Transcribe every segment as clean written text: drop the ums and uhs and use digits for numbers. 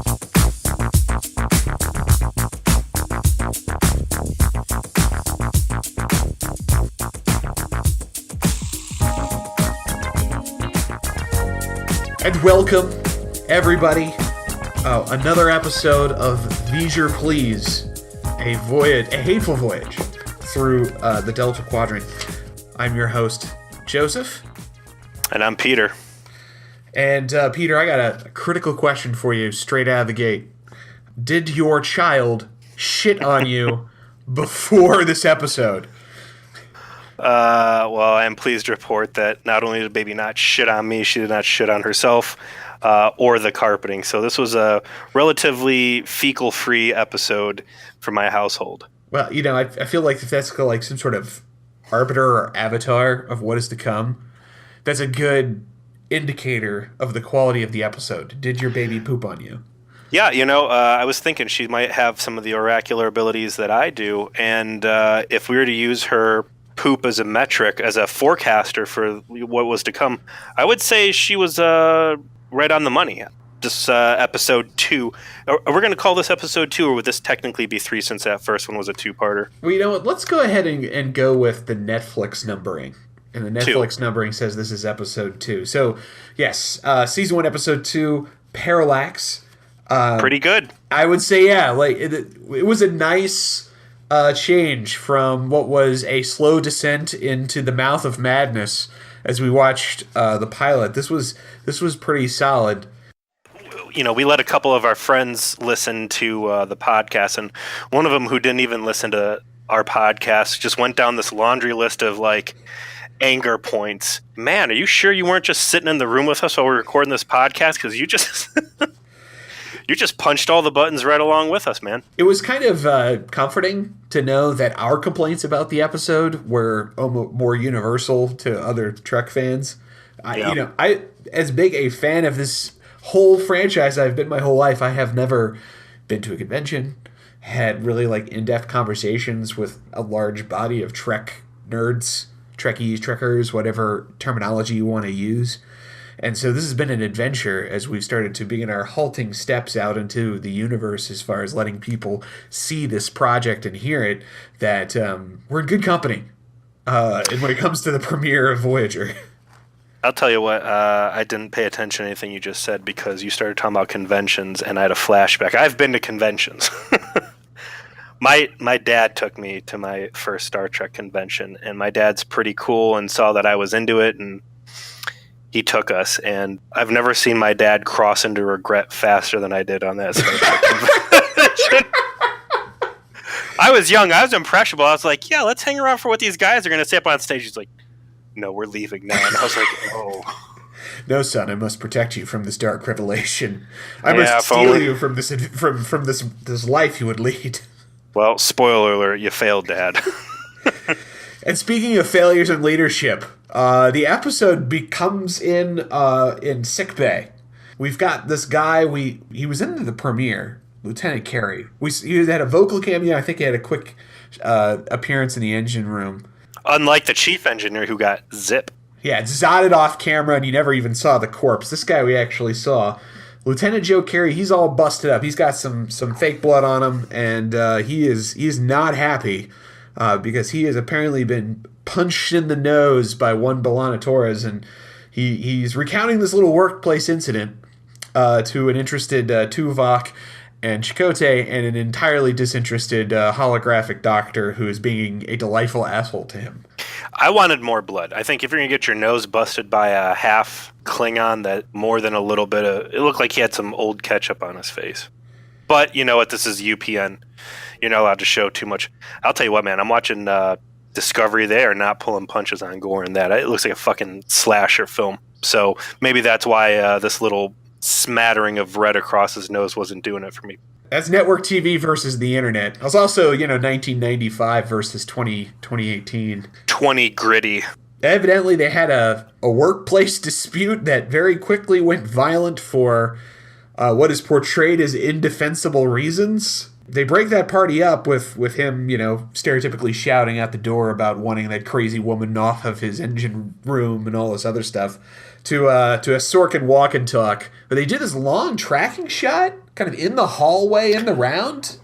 And welcome, everybody. Another episode of Voyager, Please, a hateful voyage through the Delta Quadrant. I'm your host, Joseph. And I'm Peter. And Peter, I got a critical question for you straight out of the gate. Did your child shit on you before this episode? Well, I am pleased to report that not only did baby not shit on me, she did not shit on herself or the carpeting. So this was a relatively fecal-free episode for my household. Well, I feel like if that's like some sort of arbiter or avatar of what is to come, that's a good indicator of the quality of the episode. Did your baby poop on you? Yeah, I was thinking she might have some of the oracular abilities that I do, and if we were to use her poop as a metric, as a forecaster for what was to come, I would say she was right on the money. This episode 2. Are we going to call this episode 2, or would this technically be 3 since that first one was a two-parter? Well, you know what? Let's go ahead and go with the Netflix numbering. And the Netflix numbering says this is episode 2. So, yes, season 1, episode 2, Parallax. Pretty good. I would say, yeah. Like it was a nice change from what was a slow descent into the mouth of madness as we watched the pilot. This was pretty solid. We let a couple of our friends listen to the podcast, and one of them who didn't even listen to our podcast just went down this laundry list of like anger points. Man, are you sure you weren't just sitting in the room with us while we were recording this podcast? Because you just you just punched all the buttons right along with us, man. It was kind of comforting to know that our complaints about the episode were more universal to other Trek fans. Yeah. I as big a fan of this whole franchise I've been my whole life, I have never been to a convention, had really like in-depth conversations with a large body of Trek nerds, Trekkies, Trekkers, whatever terminology you want to use. And so this has been an adventure as we've started to begin our halting steps out into the universe as far as letting people see this project and hear it, that we're in good company and when it comes to the premiere of Voyager. I'll tell you what, I didn't pay attention to anything you just said because you started talking about conventions and I had a flashback. I've been to conventions. My dad took me to my first Star Trek convention, and my dad's pretty cool and saw that I was into it, and he took us. And I've never seen my dad cross into regret faster than I did on that Star Trek convention. I was young. I was impressionable. I was like, yeah, let's hang around for what these guys are going to say up on stage. He's like, no, we're leaving now. And I was like, oh. No, son, I must protect you from this dark revelation. I must steal you from this life you would lead. Well, spoiler alert, you failed, Dad. And speaking of failures in leadership, the episode becomes in sickbay. We've got this guy, he was in the premiere, Lieutenant Carey. He had a vocal cameo. I think he had a quick appearance in the engine room. Unlike the chief engineer who got zip. Yeah, it's zotted off camera and you never even saw the corpse. This guy we actually saw. Lieutenant Joe Carey, he's all busted up. He's got some fake blood on him, and he is not happy because he has apparently been punched in the nose by one B'Elanna Torres, and he's recounting this little workplace incident to an interested Tuvok and Chakotay and an entirely disinterested holographic doctor who is being a delightful asshole to him. I wanted more blood. I think if you're going to get your nose busted by a half Klingon, that more than a little bit of... It looked like he had some old ketchup on his face. But you know what? This is UPN. You're not allowed to show too much. I'll tell you what, man. I'm watching Discovery. They are not pulling punches on gore in that. It looks like a fucking slasher film. So maybe that's why this little smattering of red across his nose wasn't doing it for me. That's network TV versus the internet. It was also, 1995 versus 2018. 20 gritty. Evidently, they had a workplace dispute that very quickly went violent for what is portrayed as indefensible reasons. They break that party up with him, stereotypically shouting out the door about wanting that crazy woman off of his engine room and all this other stuff to a Sorkin walk and talk. But they did this long tracking shot kind of in the hallway in the round.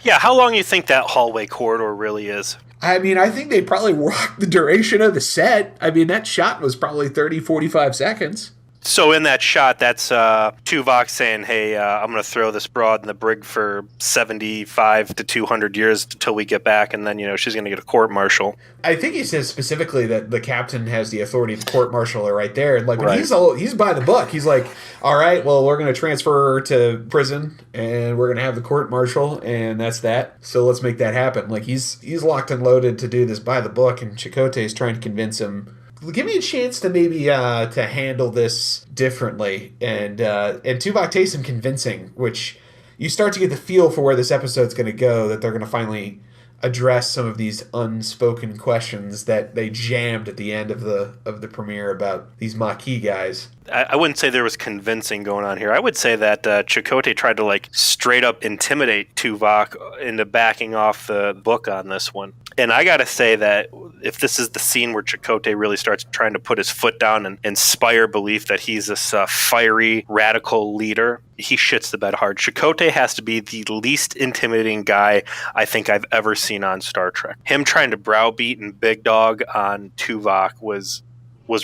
Yeah, how long do you think that hallway corridor really is? I mean, I think they probably walked the duration of the set. I mean, that shot was probably 30, 45 seconds. So in that shot, that's Tuvok saying, hey, I'm going to throw this broad in the brig for 75 to 200 years until we get back, and then, she's going to get a court-martial. I think he says specifically that the captain has the authority to court-martial her right there. And, like, when Right. he's by the book. He's like, all right, well, we're going to transfer her to prison, and we're going to have the court-martial, and that's that. So let's make that happen. Like, he's locked and loaded to do this by the book, and Chakotay's trying to convince him, give me a chance to maybe to handle this differently, and Tuvok takes some convincing, which you start to get the feel for where this episode's going to go, that they're going to finally address some of these unspoken questions that they jammed at the end of the premiere about these Maquis guys. I wouldn't say there was convincing going on here. I would say that Chakotay tried to like straight up intimidate Tuvok into backing off the book on this one. And I got to say that if this is the scene where Chakotay really starts trying to put his foot down and inspire belief that he's this fiery, radical leader, he shits the bed hard. Chakotay has to be the least intimidating guy I think I've ever seen on Star Trek. Him trying to browbeat and big dog on Tuvok was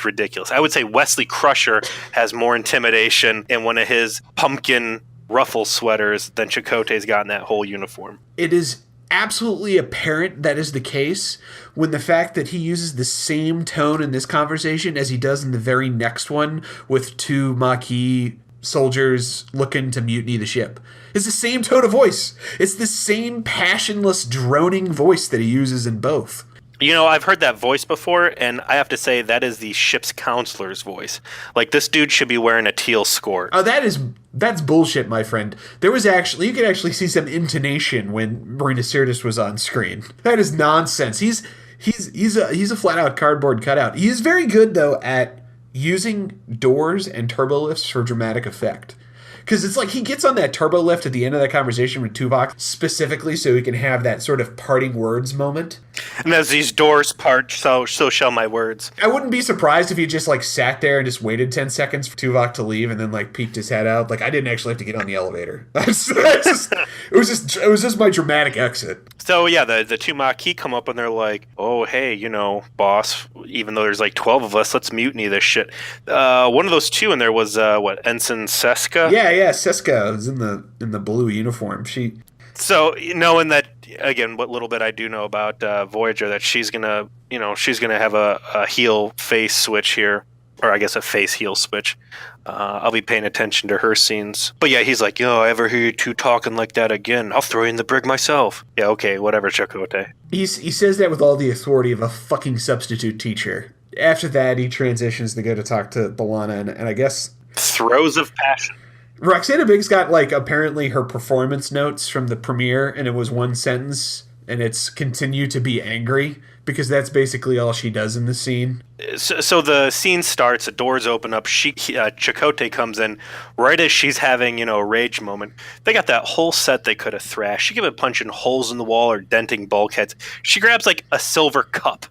ridiculous. I would say Wesley Crusher has more intimidation in one of his pumpkin ruffle sweaters than Chakotay's got in that whole uniform. It is absolutely apparent that is the case when the fact that he uses the same tone in this conversation as he does in the very next one with two Maquis soldiers looking to mutiny the ship. It's the same tone of voice. It's the same passionless, droning voice that he uses in both. I've heard that voice before, and I have to say that is the ship's counselor's voice. Like, this dude should be wearing a teal scourge. Oh, that's bullshit, my friend. You could actually see some intonation when Marina Sirtis was on screen. That is nonsense. He's a flat out cardboard cutout. He is very good though at using doors and turbo lifts for dramatic effect. Because it's like he gets on that turbo lift at the end of that conversation with Tuvok specifically so he can have that sort of parting words moment. And as these doors part, so shall my words. I wouldn't be surprised if he just like sat there and just waited 10 seconds for Tuvok to leave and then like peeked his head out. Like, I didn't actually have to get on the elevator. It was just my dramatic exit. So yeah, the two Maquis come up and they're like, oh, hey, boss, even though there's like 12 of us, let's mutiny this shit. One of those two, and there was, Ensign Seska? Yeah, Seska was in the blue uniform. So, knowing that, again, what little bit I do know about Voyager, that she's gonna have a heel-face switch here, or I guess a face-heel switch. I'll be paying attention to her scenes. But yeah, he's like, I ever hear you two talking like that again, I'll throw you in the brig myself. Yeah, okay, whatever, Chakotay. He says that with all the authority of a fucking substitute teacher. After that, he transitions to go to talk to B'Elanna, and I guess... Throes of passion. Roxana Biggs got, like, apparently her performance notes from the premiere, and it was one sentence, and it's continue to be angry, because that's basically all she does in the scene. So the scene starts, the doors open up, Chakotay comes in, right as she's having, a rage moment. They got that whole set they could have thrashed. She could have been punching holes in the wall or denting bulkheads. She grabs, like, a silver cup.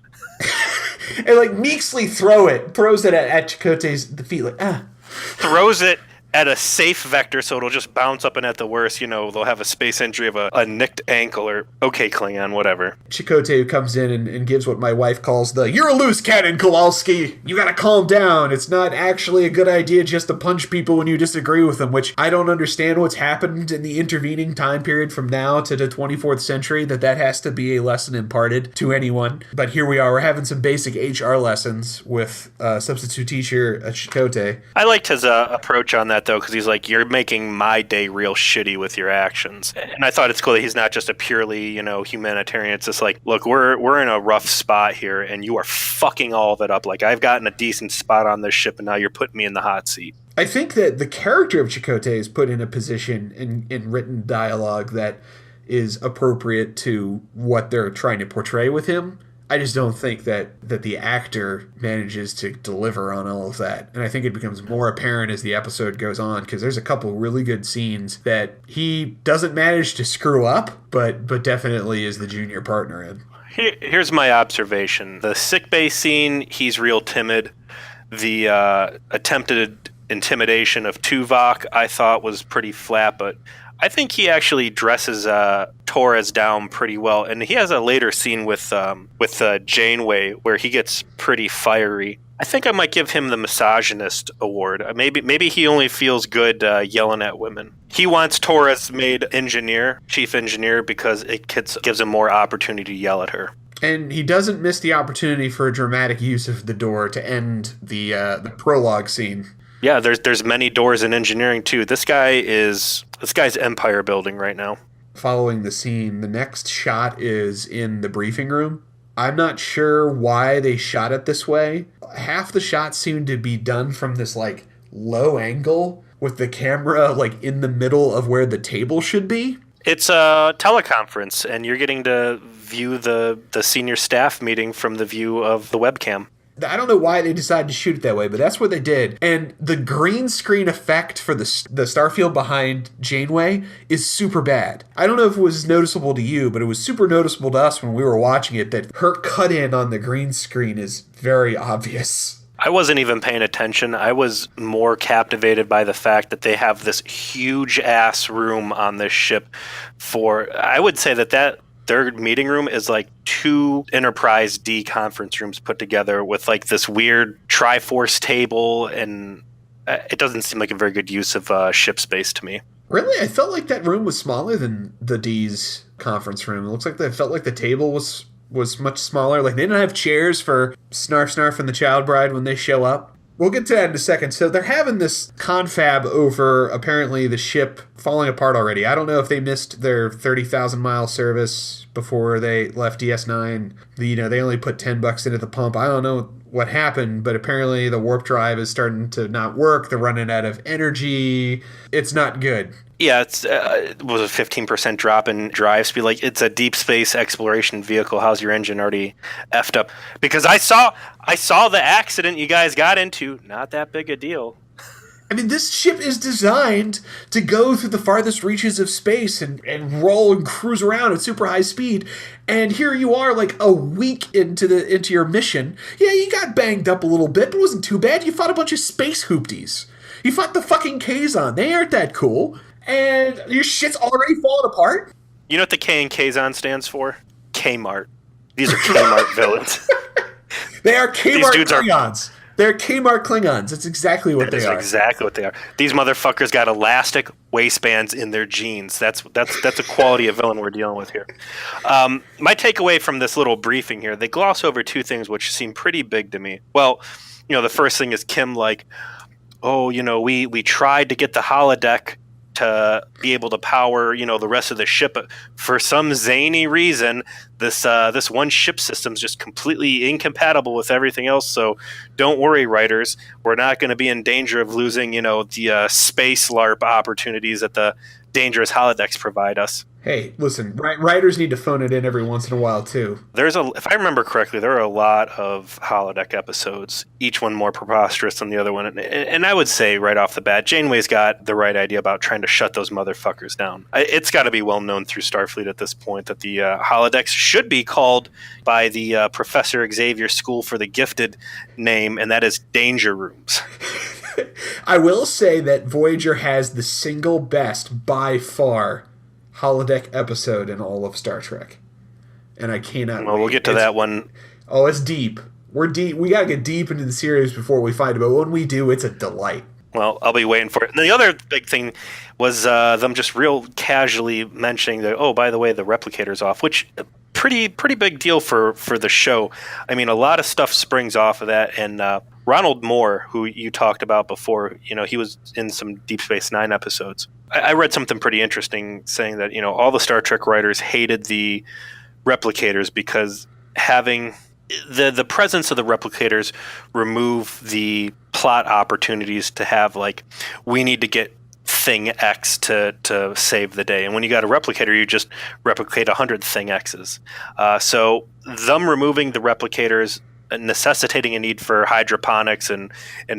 And, like, meekly throws it at Chakotay's feet, like, Throws it at a safe vector, so it'll just bounce up, and at the worst, they'll have a space entry of a nicked ankle, or okay, Klingon, whatever. Chakotay comes in and gives what my wife calls the, you're a loose cannon, Kowalski! You gotta calm down. It's not actually a good idea just to punch people when you disagree with them, which I don't understand what's happened in the intervening time period from now to the 24th century, that has to be a lesson imparted to anyone. But here we are, we're having some basic HR lessons with substitute teacher Chakotay. I liked his approach on that, though, because he's like, you're making my day real shitty with your actions. And I thought it's cool that he's not just a purely, humanitarian. It's just like, look, we're in a rough spot here, and you are fucking all of it up. Like, I've gotten a decent spot on this ship, and now you're putting me in the hot seat. I think that the character of Chakotay is put in a position in written dialogue that is appropriate to what they're trying to portray with him. I just don't think that the actor manages to deliver on all of that. And I think it becomes more apparent as the episode goes on, because there's a couple really good scenes that he doesn't manage to screw up, but definitely is the junior partner in. Here's my observation. The sickbay scene, he's real timid. The attempted intimidation of Tuvok, I thought was pretty flat, but I think he actually dresses Torres down pretty well, and he has a later scene with Janeway where he gets pretty fiery. I think I might give him the misogynist award. Maybe he only feels good yelling at women. He wants Torres made chief engineer, because it gives him more opportunity to yell at her. And he doesn't miss the opportunity for a dramatic use of the door to end the prologue scene. Yeah, there's many doors in engineering too. This guy's empire building right now. Following the scene, the next shot is in the briefing room. I'm not sure why they shot it this way. Half the shots seem to be done from this like low angle with the camera like in the middle of where the table should be. It's a teleconference, and you're getting to view the senior staff meeting from the view of the webcam. I don't know why they decided to shoot it that way, but that's what they did. And the green screen effect for the starfield behind Janeway is super bad. I don't know if it was noticeable to you, but it was super noticeable to us when we were watching it that her cut in on the green screen is very obvious. I wasn't even paying attention. I was more captivated by the fact that they have this huge ass room on this ship I would say that their meeting room is like 2 Enterprise D conference rooms put together with like this weird Triforce table, and it doesn't seem like a very good use of ship space to me. Really? I felt like that room was smaller than the D's conference room. It looks like they felt like the table was much smaller. Like they didn't have chairs for Snarf and the Child Bride when they show up. We'll get to that in a second. So they're having this confab over apparently the ship falling apart already. I don't know if they missed their 30,000-mile service before they left DS9. They only put $10 into the pump. I don't know what happened, but apparently the warp drive is starting to not work. They're running out of energy. It's not good. Yeah, it was a 15% drop in drive speed. Like, it's a deep space exploration vehicle. How's your engine already effed up? Because I saw the accident you guys got into. Not that big a deal. I mean, this ship is designed to go through the farthest reaches of space and roll and cruise around at super high speed. And here you are, like a week into your mission. Yeah, you got banged up a little bit, but it wasn't too bad. You fought a bunch of space hoopties. You fought the fucking Kazon. They aren't that cool. And your shit's already falling apart? You know what the K in Kazon stands for? Kmart. These are Kmart villains. They are Kmart Klingons. They're Kmart Klingons. That's exactly what they are. That's exactly what they are. These motherfuckers got elastic waistbands in their jeans. That's a quality of villain we're dealing with here. My takeaway from this little briefing here, they gloss over 2 things which seem pretty big to me. Well, the first thing is Kim like, we tried to get the holodeck to be able to power, the rest of the ship. But for some zany reason, this one ship system is just completely incompatible with everything else. So don't worry, writers. We're not going to be in danger of losing, the space LARP opportunities that the dangerous holodecks provide us. Hey, listen, writers need to phone it in every once in a while, too. If I remember correctly, there are a lot of holodeck episodes, each one more preposterous than the other one. And I would say right off the bat, Janeway's got the right idea about trying to shut those motherfuckers down. It's got to be well known through Starfleet at this point that the holodecks should be called by the Professor Xavier School for the Gifted name, and that is danger rooms. I will say that Voyager has the single best, by far, holodeck episode in all of Star Trek. And I cannot wait. We'll get to that one. Oh, it's deep. We're deep. We gotta get deep into the series before we find it, but when we do, it's a delight. Well, I'll be waiting for it. And the other big thing was them just real casually mentioning that, oh, by the way, the replicator's off, which pretty big deal for the show. I mean, a lot of stuff springs off of that, and Ronald Moore, who you talked about before, he was in some Deep Space Nine episodes. I read something pretty interesting saying that, all the Star Trek writers hated the replicators because having the presence of the replicators remove the plot opportunities to have, like, we need to get thing X to save the day. And when you got a replicator, you just replicate 100 thing X's. So them removing the replicators, necessitating a need for hydroponics and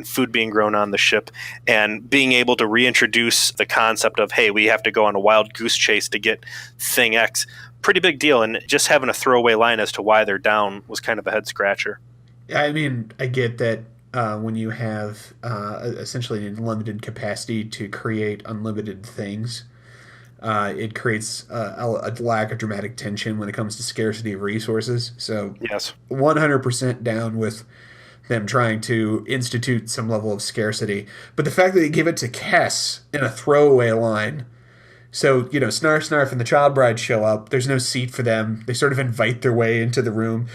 food being grown on the ship, and being able to reintroduce the concept of, hey, we have to go on a wild goose chase to get thing X. Pretty big deal. And just having a throwaway line as to why they're down was kind of a head scratcher. I mean, I get that when you have essentially an unlimited capacity to create unlimited things. It creates a lack of dramatic tension when it comes to scarcity of resources. So, Yes. 100% down with them trying to institute some level of scarcity. But the fact that they give it to Kess in a throwaway line. So, Snarf Snarf and the Child Bride show up. There's no seat for them. They sort of invite their way into the room.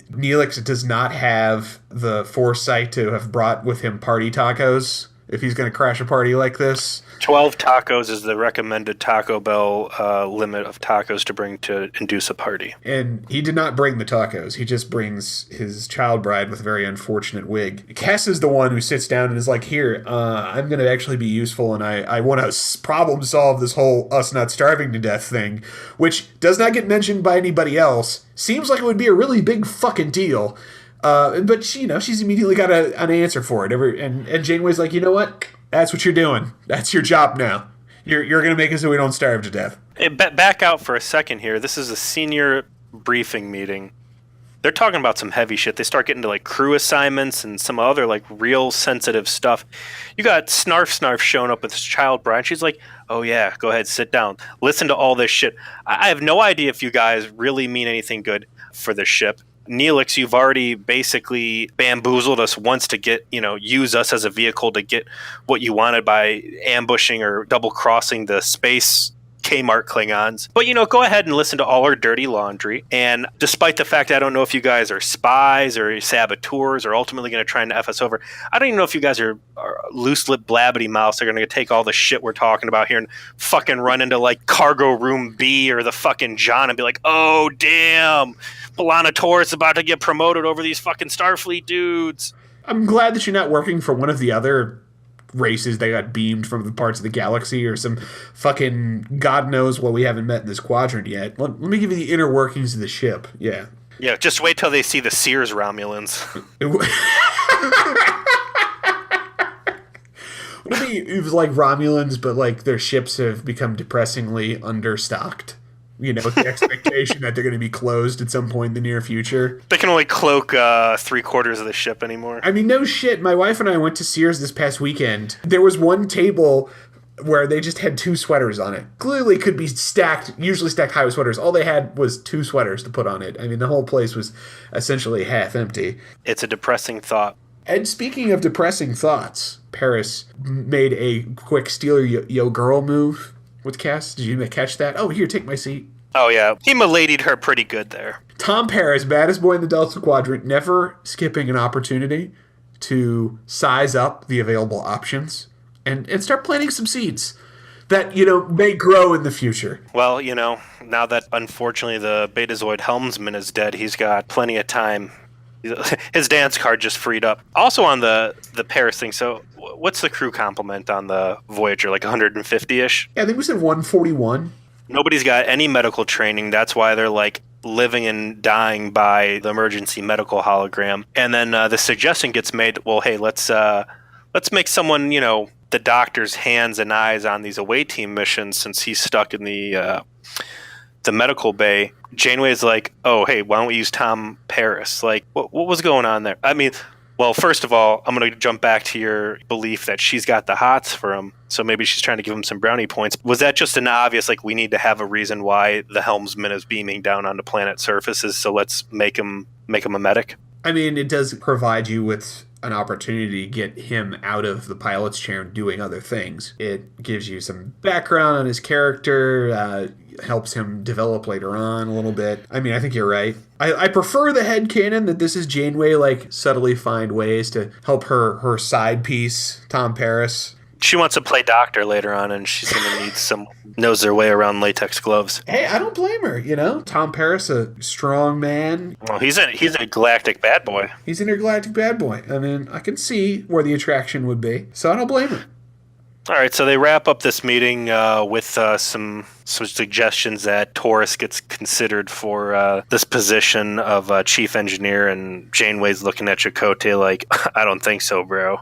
Neelix does not have the foresight to have brought with him party tacos if he's going to crash a party like this. 12 tacos is the recommended Taco Bell limit of tacos to bring to induce a party. And he did not bring the tacos. He just brings his child bride with a very unfortunate wig. Cass is the one who sits down and is like, here, I'm going to actually be useful, and I want to problem solve this whole us not starving to death thing, which does not get mentioned by anybody else. Seems like it would be a really big fucking deal. But she's immediately got an answer for it. And Janeway's like, you know what? That's what you're doing. That's your job now. You're going to make it so we don't starve to death. Hey, back out for a second here. This is a senior briefing meeting. They're talking about some heavy shit. They start getting to crew assignments and some other real sensitive stuff. You got Snarf showing up with his child bride. She's like, oh yeah, go ahead, sit down. Listen to all this shit. I have no idea if you guys really mean anything good for the ship. Neelix, you've already basically bamboozled us once to get, use us as a vehicle to get what you wanted by ambushing or double crossing the space Kmart Klingons. But, go ahead and listen to all our dirty laundry. And despite the fact I don't know if you guys are spies or saboteurs or ultimately going to try and F us over, I don't even know if you guys are loose-lipped blabbity mouths. They're going to take all the shit we're talking about here and fucking run into cargo room B or the fucking John and be like, oh, damn, B'Elanna Torres about to get promoted over these fucking Starfleet dudes. I'm glad that you're not working for one of the other races that got beamed from the parts of the galaxy or some fucking God knows what we haven't met in this quadrant yet. Let me give you the inner workings of the ship. Yeah. Yeah, just wait till they see the Sears Romulans. It was like Romulans, but their ships have become depressingly understocked. With the expectation that they're going to be closed at some point in the near future. They can only cloak 3/4 of the ship anymore. I mean, no shit. My wife and I went to Sears this past weekend. There was one table where they just had 2 sweaters on it. Clearly could be usually stacked high with sweaters. All they had was 2 sweaters to put on it. I mean, the whole place was essentially half empty. It's a depressing thought. And speaking of depressing thoughts, Paris made a quick steal yo girl move with Cass. Did you catch that? Oh, here, take my seat. Oh, yeah. He miladied her pretty good there. Tom Paris, baddest boy in the Delta Quadrant, never skipping an opportunity to size up the available options and start planting some seeds that, may grow in the future. Well, now that unfortunately the Betazoid helmsman is dead, he's got plenty of time. His dance card just freed up. Also on the Paris thing, so what's the crew complement on the Voyager, 150-ish? Yeah, I think we said 141. Nobody's got any medical training. That's why they're living and dying by the emergency medical hologram. And then the suggestion gets made, well, hey, let's make someone, the doctor's hands and eyes on these away team missions since he's stuck in the medical bay. Janeway's like, oh, hey, why don't we use Tom Paris? What was going on there? I mean, well, first of all, I'm going to jump back to your belief that she's got the hots for him. So maybe she's trying to give him some brownie points. Was that just an obvious, we need to have a reason why the helmsman is beaming down onto planet surfaces, so let's make him a medic? I mean, it does provide you with an opportunity to get him out of the pilot's chair and doing other things. It gives you some background on his character, helps him develop later on a little bit. I mean, I think you're right. I prefer the headcanon that this is Janeway, subtly find ways to help her side piece, Tom Paris. She wants to play doctor later on, and she's going to need someone who knows their way around latex gloves. Hey, I don't blame her, Tom Paris, a strong man. Well, he's a galactic bad boy. He's an intergalactic bad boy. I mean, I can see where the attraction would be, so I don't blame her. All right, so they wrap up this meeting with some suggestions that Taurus gets considered for this position of chief engineer, and Janeway's looking at Chakotay like, I don't think so, bro.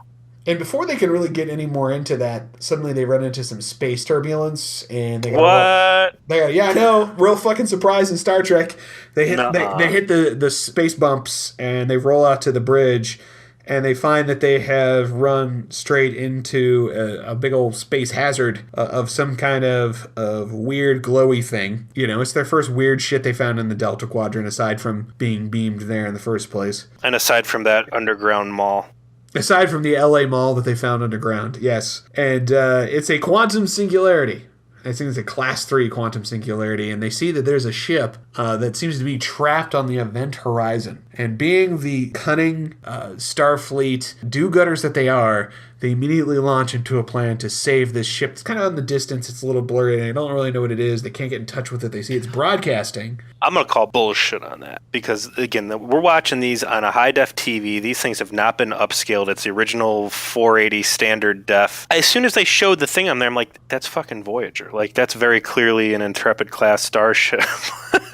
And before they can really get any more into that, suddenly they run into some space turbulence, and they got yeah, I know, real fucking surprise in Star Trek. They hit they hit the space bumps, and they roll out to the bridge, and they find that they have run straight into a big old space hazard of some kind of weird glowy thing. You know, it's their first weird shit they found in the Delta Quadrant, aside from being beamed there in the first place. And aside from that underground mall. Aside from the LA mall that they found underground, yes. And it's a quantum singularity. I think it's a Class 3 quantum singularity, and they see that there's a ship that seems to be trapped on the event horizon. And being the cunning Starfleet do-gooders that they are, they immediately launch into a plan to save this ship. It's kind of in the distance. It's a little blurry, and they don't really know what it is. They can't get in touch with it. They see it's broadcasting. I'm going to call bullshit on that because, again, we're watching these on a high-def TV. These things have not been upscaled. It's the original 480 standard def. As soon as they showed the thing on there, I'm like, that's fucking Voyager. Like, that's very clearly an Intrepid-class starship.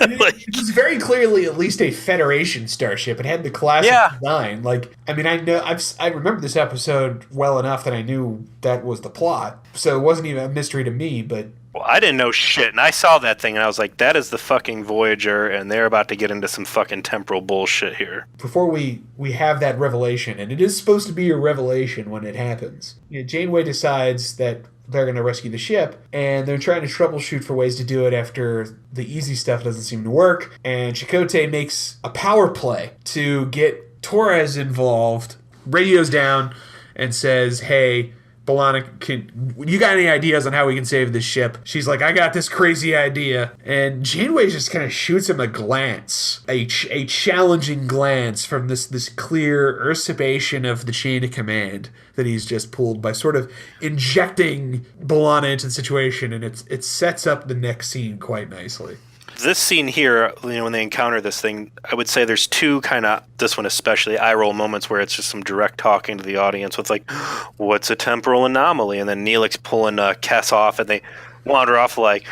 It was very clearly at least a Federation starship. It had the classic design. Like, I mean, I remember this episode well enough that I knew that was the plot. So it wasn't even a mystery to me, but... Well, I didn't know shit, and I saw that thing, and I was like, that is the fucking Voyager, and they're about to get into some fucking temporal bullshit here. Before we have that revelation, and it is supposed to be a revelation when it happens, Janeway decides that they're going to rescue the ship, and they're trying to troubleshoot for ways to do it after the easy stuff doesn't seem to work, and Chakotay makes a power play to get Torres involved, radios down, and says, hey... B'Elanna, you got any ideas on how we can save this ship? She's like, I got this crazy idea. And Janeway just kind of shoots him a glance, a challenging glance from this clear usurpation of the chain of command that he's just pulled by sort of injecting B'Elanna into the situation, and it sets up the next scene quite nicely. This scene here, when they encounter this thing, I would say there's two kind of, this one especially, eye-roll moments where it's just some direct talking to the audience with like, what's a temporal anomaly? And then Neelix pulling Kess off, and they wander off like,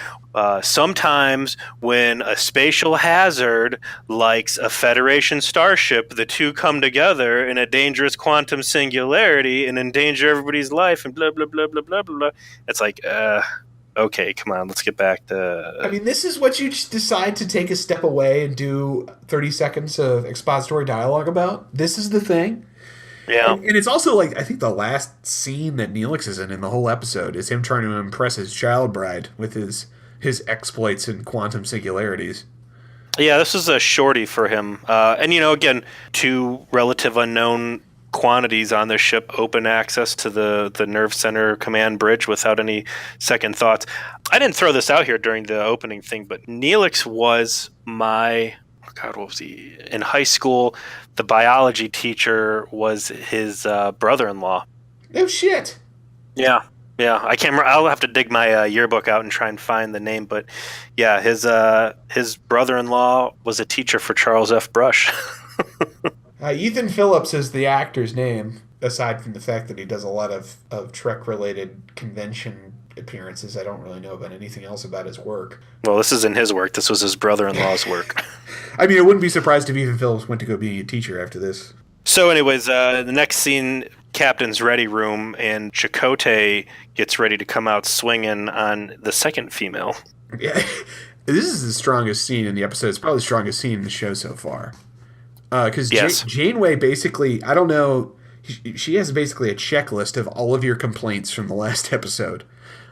sometimes when a spatial hazard likes a Federation starship, the two come together in a dangerous quantum singularity and endanger everybody's life and blah, blah, blah, blah, blah, blah. It's like, okay, come on, let's get back to... I mean, this is what you decide to take a step away and do 30 seconds of expository dialogue about. This is the thing. Yeah. And it's also, like, I think the last scene that Neelix is in the whole episode is him trying to impress his child bride with his exploits in quantum singularities. Yeah, this is a shorty for him. And, again, two relative unknown quantities on their ship, open access to the nerve center command bridge without any second thoughts. I didn't throw this out here during the opening thing, but Neelix was my, what was he? In high school, the biology teacher was his brother-in-law. No shit. Yeah. I can't remember. I'll have to dig my yearbook out and try and find the name, but yeah, his brother-in-law was a teacher for Charles F. Brush. Ethan Phillips is the actor's name, aside from the fact that he does a lot of Trek-related convention appearances. I don't really know about anything else about his work. Well, this isn't his work. This was his brother-in-law's work. I mean, I wouldn't be surprised if Ethan Phillips went to go be a teacher after this. So anyways, the next scene, Captain's ready room, and Chakotay gets ready to come out swinging on the second female. Yeah, this is the strongest scene in the episode. It's probably the strongest scene in the show so far. Because yes. Janeway basically, I don't know, she has basically a checklist of all of your complaints from the last episode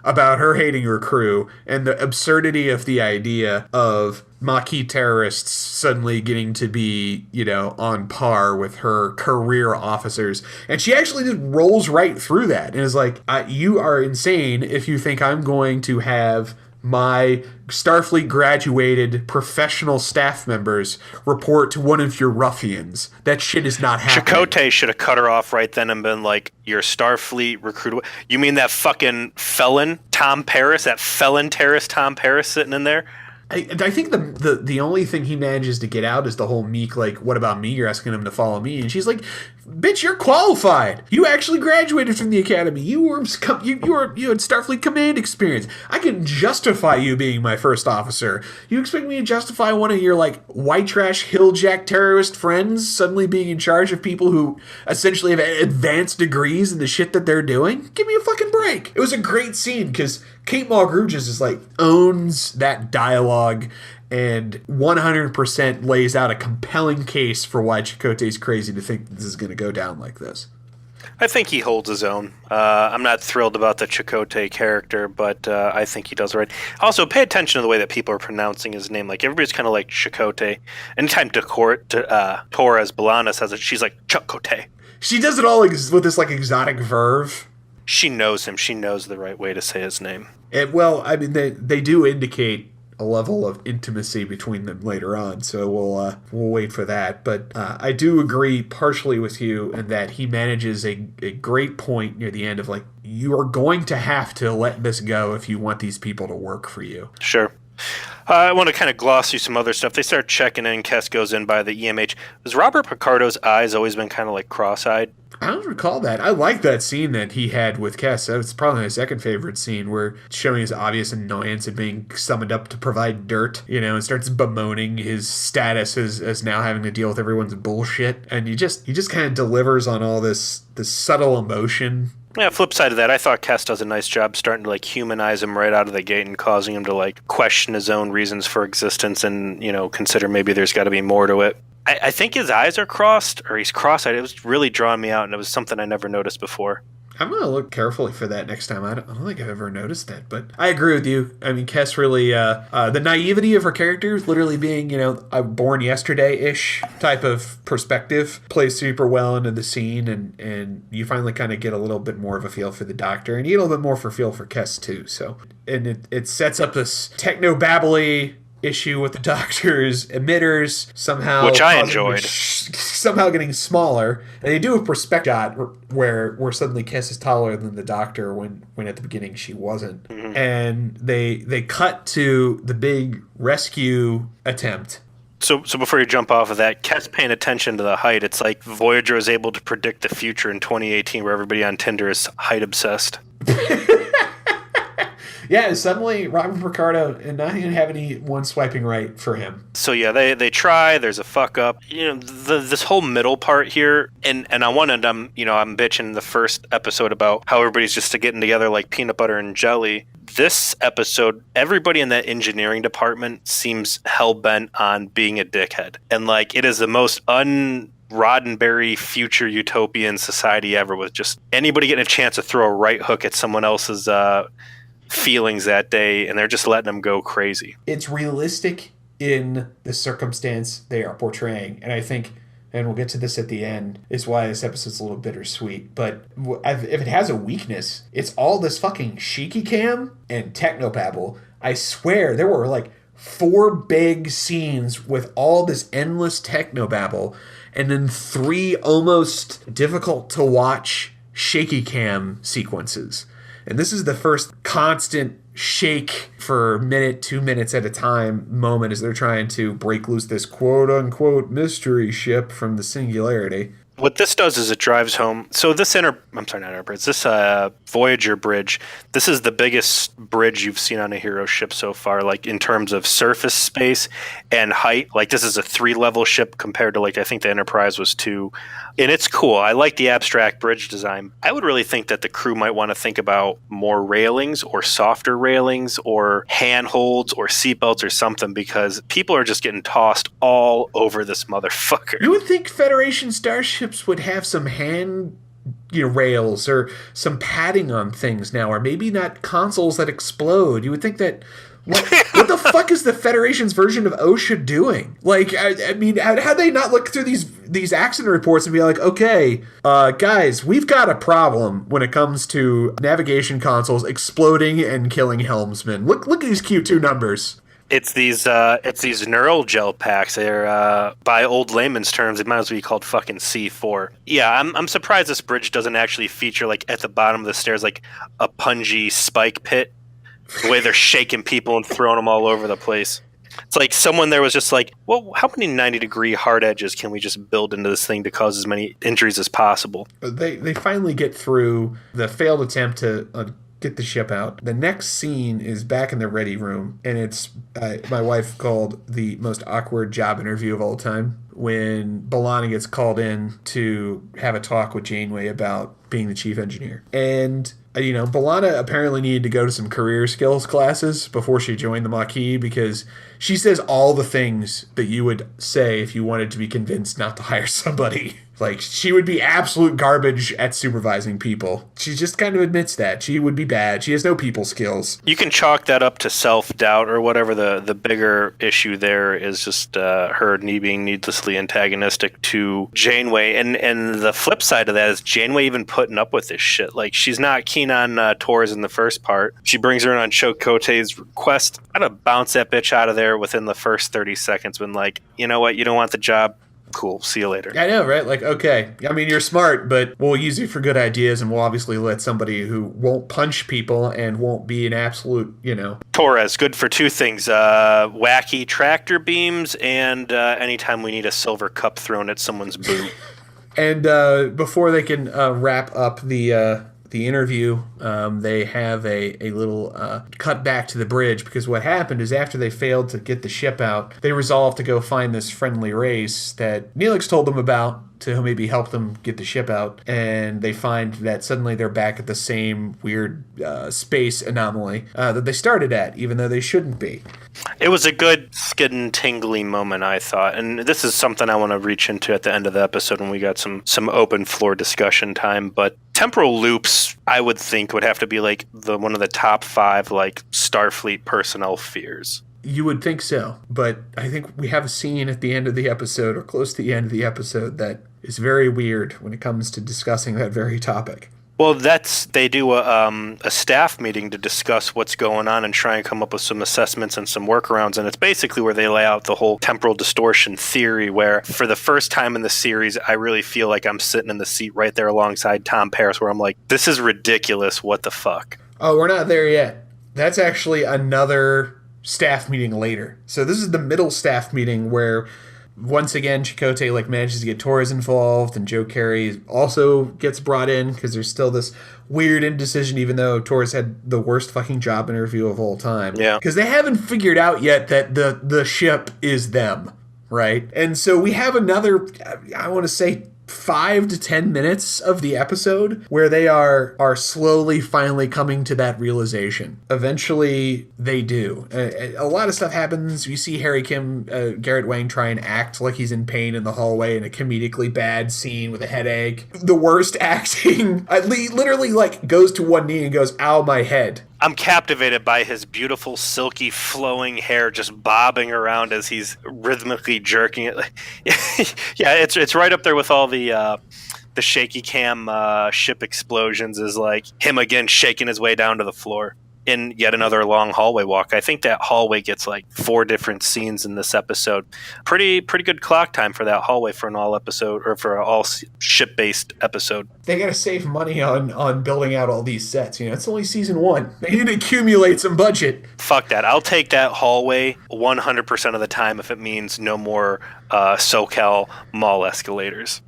about her hating her crew and the absurdity of the idea of Maquis terrorists suddenly getting to be, on par with her career officers. And she actually just rolls right through that and is like, you are insane if you think I'm going to have my Starfleet graduated professional staff members report to one of your ruffians. That shit is not happening. Chakotay should have cut her off right then and been like, you're Starfleet recruit. You mean that fucking felon Tom Paris, that felon terrorist Tom Paris sitting in there? I think the only thing he manages to get out is the whole meek, like, what about me? You're asking him to follow me. And she's like, bitch, you're qualified. You actually graduated from the academy. You had Starfleet command experience. I can justify you being my first officer. You expect me to justify one of your, like, white trash hilljack terrorist friends suddenly being in charge of people who essentially have advanced degrees in the shit that they're doing? Give me a fucking break. It was a great scene because Kate Mulgrew just owns that dialogue and 100% lays out a compelling case for why Chakotay's crazy to think this is going to go down like this. I think he holds his own. I'm not thrilled about the Chakotay character, but I think he does right. Also, pay attention to the way that people are pronouncing his name. Like, everybody's kind of like Chakotay. Anytime Torres Balana says it, she's like, Chakotay. She does it all with this, like, exotic verve. She knows him. She knows the right way to say his name. Well, I mean, they do indicate a level of intimacy between them later on, so we'll wait for that. But I do agree partially with you in that he manages a great point near the end of, like, you are going to have to let this go if you want these people to work for you. Sure. I want to kind of gloss through some other stuff. They start checking in. Kes goes in by the EMH. Has Robert Picardo's eyes always been kind of like cross-eyed? I don't recall that. I like that scene that he had with Kes. It's probably my second favorite scene, where showing his obvious annoyance at being summoned up to provide dirt, and starts bemoaning his status as now having to deal with everyone's bullshit. And he just kind of delivers on all this subtle emotion. Yeah, flip side of that, I thought Kes does a nice job starting to, like, humanize him right out of the gate and causing him to, like, question his own reasons for existence and, consider maybe there's got to be more to it. I think his eyes are crossed, or he's cross-eyed. It was really drawing me out, and it was something I never noticed before. I'm going to look carefully for that next time. I don't think I've ever noticed that, but I agree with you. I mean, Kes really, the naivety of her character, literally being, a born yesterday-ish type of perspective, plays super well into the scene, and you finally kind of get a little bit more of a feel for the Doctor, and you get a little bit more for feel for Kes, too. So, and it sets up this techno-babbly issue with the Doctor's emitters somehow, which I enjoyed, somehow getting smaller, and they do a perspective shot where suddenly Kes is taller than the Doctor when at the beginning she wasn't, and they cut to the big rescue attempt. So before you jump off of that, Kes paying attention to the height. It's like Voyager is able to predict the future in 2018, where everybody on Tinder is height obsessed. Yeah, suddenly Robert Picardo and not even have anyone swiping right for him. So yeah, they try. There's a fuck up. This whole middle part here, and on one end, I'm bitching in the first episode about how everybody's just getting together like peanut butter and jelly. This episode, everybody in that engineering department seems hell bent on being a dickhead, and like it is the most Roddenberry future utopian society ever, with just anybody getting a chance to throw a right hook at someone else's feelings that day, and they're just letting them go crazy. It's realistic in the circumstance they are portraying, and I think, and we'll get to this at the end, is why this episode's a little bittersweet. But if it has a weakness, it's all this fucking shaky cam and technobabble. I swear there were like 4 big scenes with all this endless technobabble, and then 3 almost difficult to watch shaky cam sequences. And this is the first constant shake for a minute, 2 minutes at a time moment as they're trying to break loose this quote-unquote mystery ship from the singularity. What this does is it drives home. So this this Voyager bridge, this is the biggest bridge you've seen on a hero ship so far, like in terms of surface space and height. Like this is a 3-level ship compared to, like, I think the Enterprise was 2. And it's cool. I like the abstract bridge design. I would really think that the crew might want to think about more railings or softer railings or handholds or seatbelts or something, because people are just getting tossed all over this motherfucker. You would think Federation starships would have some hand rails or some padding on things now, or maybe not consoles that explode. You would think that what the fuck is the Federation's version of OSHA doing? Like, I mean, how they not look through these accident reports and be like, okay, guys, we've got a problem when it comes to navigation consoles exploding and killing helmsmen. Look at these Q2 numbers. It's these neural gel packs. They're by old layman's terms, it might as well be called fucking C4. Yeah, I'm surprised this bridge doesn't actually feature, like, at the bottom of the stairs, like a pungy spike pit. The way they're shaking people and throwing them all over the place. It's like someone there was just like, well, how many 90-degree hard edges can we just build into this thing to cause as many injuries as possible? They finally get through the failed attempt to get the ship out. The next scene is back in the ready room, and it's my wife called the most awkward job interview of all time, when B'Elanna gets called in to have a talk with Janeway about being the chief engineer. And B'Elanna apparently needed to go to some career skills classes before she joined the Maquis because she says all the things that you would say if you wanted to be convinced not to hire somebody. Like, she would be absolute garbage at supervising people. She just kind of admits that. She would be bad. She has no people skills. You can chalk that up to self-doubt or whatever. The bigger issue there is just her being needlessly antagonistic to Janeway. And the flip side of that is Janeway even putting up with this shit. Like, she's not keen on Torres in the first part. She brings her in on Chakotay's request. I'm going to bounce that bitch out of there within the first 30 seconds when, like, you know what? You don't want the job? Cool. See you later. I know, right? Like, okay. I mean, you're smart, but we'll use you for good ideas, and we'll obviously let somebody who won't punch people and won't be an absolute, Torres, good for two things. Wacky tractor beams and anytime we need a silver cup thrown at someone's boot. And before they can wrap up the interview, they have a little cut back to the bridge, because what happened is after they failed to get the ship out, they resolved to go find this friendly race that Neelix told them about to maybe help them get the ship out, and they find that suddenly they're back at the same weird space anomaly that they started at, even though they shouldn't be. It was a good skin tingly moment, I thought, and this is something I want to reach into at the end of the episode when we got some open floor discussion time, but temporal loops, I would think, would have to be like one of the top 5 like Starfleet personnel fears. You would think so, but I think we have a scene at the end of the episode, or close to the end of the episode, that is very weird when it comes to discussing that very topic. Well, they do a staff meeting to discuss what's going on and try and come up with some assessments and some workarounds, and it's basically where they lay out the whole temporal distortion theory, where for the first time in the series, I really feel like I'm sitting in the seat right there alongside Tom Paris, where I'm like, this is ridiculous, what the fuck? Oh, we're not there yet. That's actually another staff meeting later. So this is the middle staff meeting where once again Chakotay manages to get Torres involved, and Joe Carey also gets brought in because there's still this weird indecision, even though Torres had the worst fucking job interview of all time. Yeah. Because they haven't figured out yet that the ship is them, right? And so we have another, I want to say, 5 to 10 minutes of the episode where they are slowly finally coming to that realization. Eventually they do. A lot of stuff happens. You see Harry Kim, Garrett Wang, try and act like he's in pain in the hallway in a comedically bad scene with a headache. The worst acting. Literally goes to one knee and goes, ow, my head. I'm captivated by his beautiful, silky, flowing hair just bobbing around as he's rhythmically jerking it. Yeah, it's right up there with all the shaky cam ship explosions, is like him again shaking his way down to the floor in yet another long hallway walk. I think that hallway gets 4 different scenes in this episode. Pretty good clock time for that hallway for an all episode, or for an all ship based episode. They gotta save money on building out all these sets. It's only season 1. They need to accumulate some budget. Fuck that. I'll take that hallway 100% of the time if it means no more SoCal mall escalators.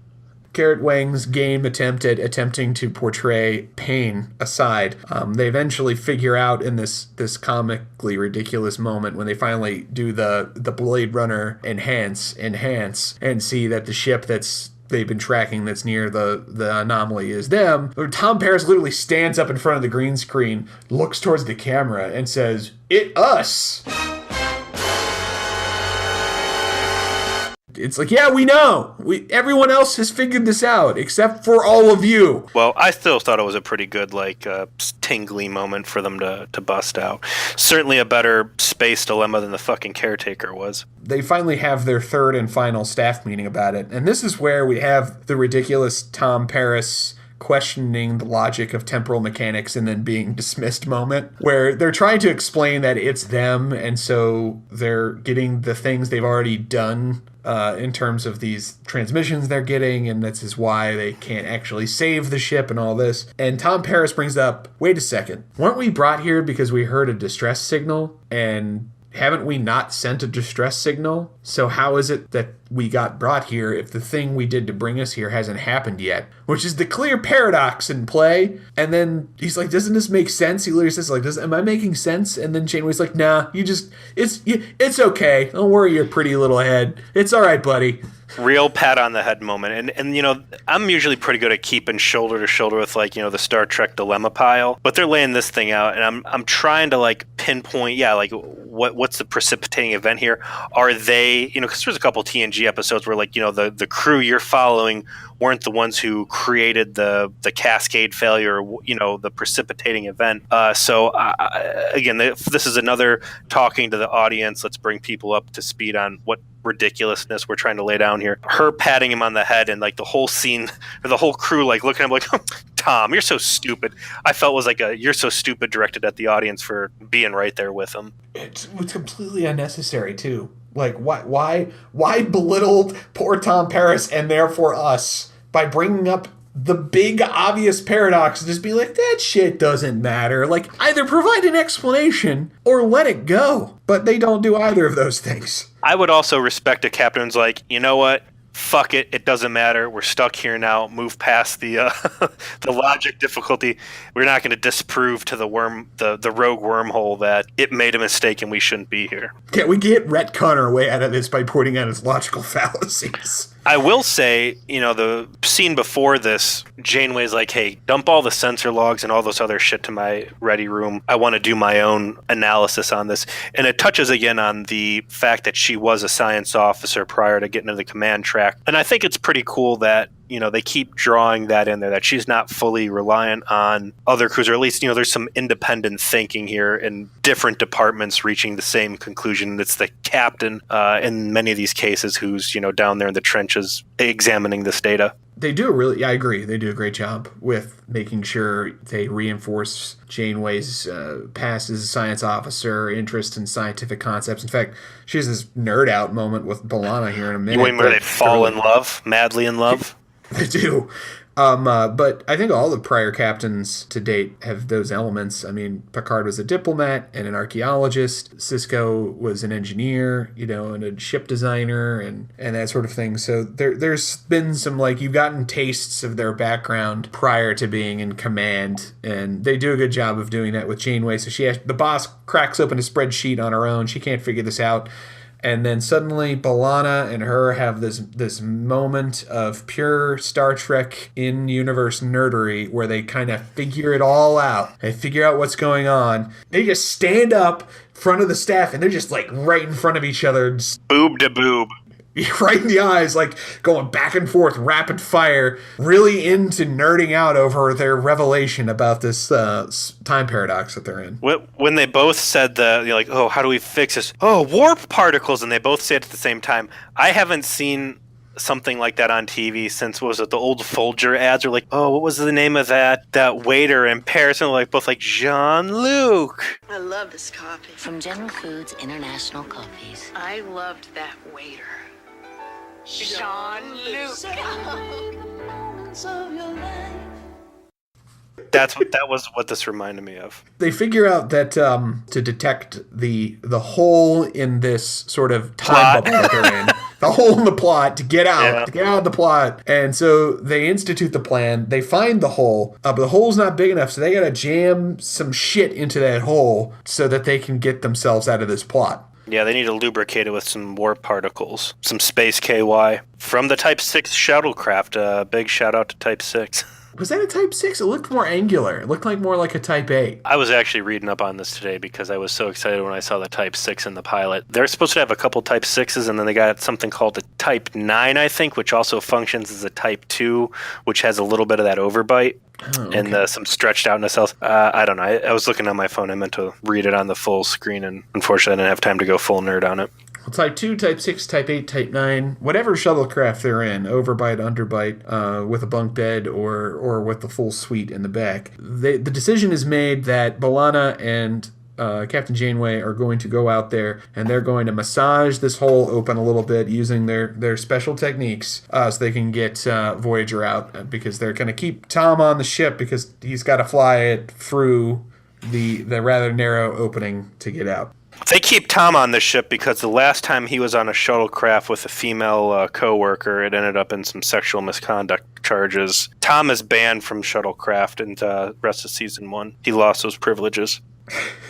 Garrett Wang's game attempt at attempting to portray pain aside, they eventually figure out in this comically ridiculous moment when they finally do the Blade Runner enhance and see that the ship they've been tracking that's near the anomaly is them. Tom Paris literally stands up in front of the green screen, looks towards the camera, and says, "It us." It's like, yeah, we know. Everyone else has figured this out, except for all of you. Well, I still thought it was a pretty good, tingly moment for them to bust out. Certainly a better space dilemma than the fucking caretaker was. They finally have their third and final staff meeting about it, and this is where we have the ridiculous Tom Paris questioning the logic of temporal mechanics and then being dismissed moment, where they're trying to explain that it's them, and so they're getting the things they've already done in terms of these transmissions they're getting, and this is why they can't actually save the ship and all this. And Tom Paris brings up, wait a second, weren't we brought here because we heard a distress signal? And haven't we not sent a distress signal? So how is it that we got brought here if the thing we did to bring us here hasn't happened yet? Which is the clear paradox in play. And then he's like, doesn't this make sense? He literally says, like, am I making sense? And then Janeway's like, nah, it's okay. Don't worry your pretty little head. It's all right, buddy. Real pat on the head moment. And you know, I'm usually pretty good at keeping shoulder to shoulder with, like, you know, the Star Trek dilemma pile, but they're laying this thing out, and I'm trying to, like, pinpoint, like, what's the precipitating event here? Are they, you know, because there's a couple TNG episodes where, like, you know, the crew you're following weren't the ones who created the cascade failure, you know, the precipitating event. So again, this is another talking to the audience. Let's bring people up to speed on what ridiculousness we're trying to lay down here. Her patting him on the head, and like the whole scene, or the whole crew, like looking at him like, Tom, you're so stupid. I felt was like a "you're so stupid" directed at the audience for being right there with him. It's completely unnecessary too. Like, why belittle poor Tom Paris and therefore us by bringing up the big obvious paradox and just be like, that shit doesn't matter. Like, either provide an explanation or let it go. But they don't do either of those things. I would also respect a captain who's like, you know what? Fuck it. It doesn't matter. We're stuck here now. Move past the the logic difficulty. We're not going to disprove to the rogue wormhole that it made a mistake and we shouldn't be here. Can't we get retcon our way out of this by pointing out its logical fallacies? I will say, you know, the scene before this, Janeway's like, hey, dump all the sensor logs and all this other shit to my ready room. I want to do my own analysis on this. And it touches again on the fact that she was a science officer prior to getting into the command track. And I think it's pretty cool that, you know, they keep drawing that in there, that she's not fully reliant on other crews, or at least, you know, there's some independent thinking here in different departments reaching the same conclusion. It's the captain in many of these cases who's, you know, down there in the trenches examining this data. They do I agree. They do a great job with making sure they reinforce Janeway's past as a science officer, interest in scientific concepts. In fact, she has this nerd out moment with B'Elanna here in a minute. You mean where they fall in love, madly in love? They do. But I think all the prior captains to date have those elements. I mean, Picard was a diplomat and an archaeologist. Sisko was an engineer, you know, and a ship designer and that sort of thing. So there's been some, like, you've gotten tastes of their background prior to being in command, and they do a good job of doing that with Janeway. So the boss cracks open a spreadsheet on her own. She can't figure this out. And then suddenly B'Elanna and her have this moment of pure Star Trek in-universe nerdery where they kind of figure it all out. They figure out what's going on. They just stand up in front of the staff and they're just like right in front of each other. Boob to boob. Right in the eyes, like going back and forth, rapid fire, really into nerding out over their revelation about this time paradox that they're in. When they both said you're like, oh, how do we fix this? Oh, warp particles, and they both say it at the same time. I haven't seen something like that on TV since, what was it, the old Folger ads are like, oh, what was the name of that waiter in Paris? And like both like, Jean-Luc. I love this coffee. From General Foods International Coffees. I loved that waiter. Jean-Luc. That was what this reminded me of. They figure out that to detect the hole in this sort of time bubble that they're in, the hole in the plot, to get out of the plot. And so they institute the plan. They find the hole, but the hole's not big enough, so they got to jam some shit into that hole so that they can get themselves out of this plot. Yeah, they need to lubricate it with some warp particles, some space KY from the Type 6 shuttlecraft. Big shout out to Type 6. Was that a Type 6? It looked more angular. It looked like more like a Type 8. I was actually reading up on this today because I was so excited when I saw the Type 6 in the pilot. They're supposed to have a couple Type 6s, and then they got something called the Type 9, I think, which also functions as a Type 2, which has a little bit of that overbite. Oh, okay. And some stretched outness else. I don't know. I was looking on my phone. I meant to read it on the full screen, and unfortunately I didn't have time to go full nerd on it. Well, Type 2, Type 6, Type 8, Type 9, whatever shuttlecraft they're in, overbite, underbite, with a bunk bed or with the full suite in the back. The decision is made that B'Elanna and Captain Janeway are going to go out there and they're going to massage this hole open a little bit using their special techniques so they can get Voyager out, because they're going to keep Tom on the ship because he's got to fly it through the rather narrow opening to get out. They keep Tom on the ship because the last time he was on a shuttlecraft with a female co-worker, it ended up in some sexual misconduct charges. Tom is banned from shuttlecraft in the rest of season 1. He lost those privileges.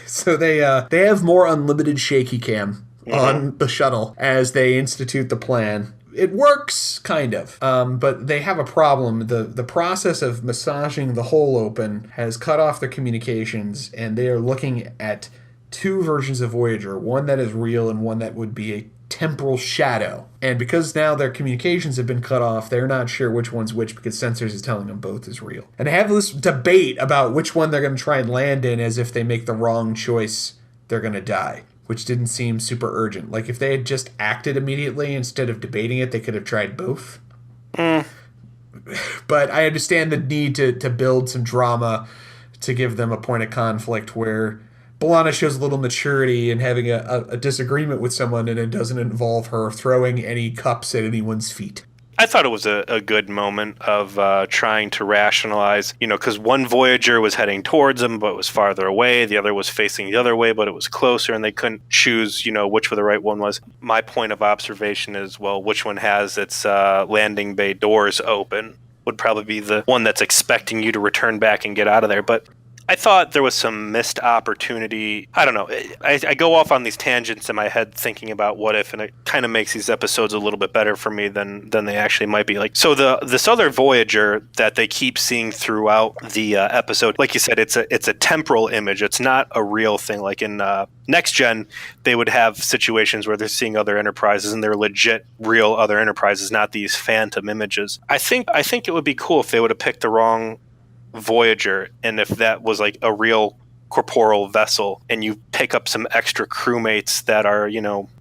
So they have more unlimited shaky cam on the shuttle as they institute the plan. It works, kind of, but they have a problem. The process of massaging the hole open has cut off their communications, and they are looking at 2 versions of Voyager, one that is real and one that would be a temporal shadow. And because now their communications have been cut off, they're not sure which one's which because Sensors is telling them both is real. And they have this debate about which one they're going to try and land in, as if they make the wrong choice, they're going to die, which didn't seem super urgent. Like, if they had just acted immediately instead of debating it, they could have tried both. But I understand the need to build some drama to give them a point of conflict where B'Elanna shows a little maturity in having a disagreement with someone, and it doesn't involve her throwing any cups at anyone's feet. I thought it was a good moment of trying to rationalize, because one Voyager was heading towards them, but was farther away. The other was facing the other way, but it was closer, and they couldn't choose, which the right one was. My point of observation is, well, which one has its landing bay doors open would probably be the one that's expecting you to return back and get out of there. But I thought there was some missed opportunity. I don't know. I go off on these tangents in my head thinking about what if, and it kind of makes these episodes a little bit better for me than they actually might be. Like, so this other Voyager that they keep seeing throughout the episode, like you said, it's a temporal image. It's not a real thing. Like in Next Gen, they would have situations where they're seeing other Enterprises and they're legit real other Enterprises, not these phantom images. I think it would be cool if they would have picked the wrong Voyager, and if that was like a real corporeal vessel, and you pick up some extra crewmates that are,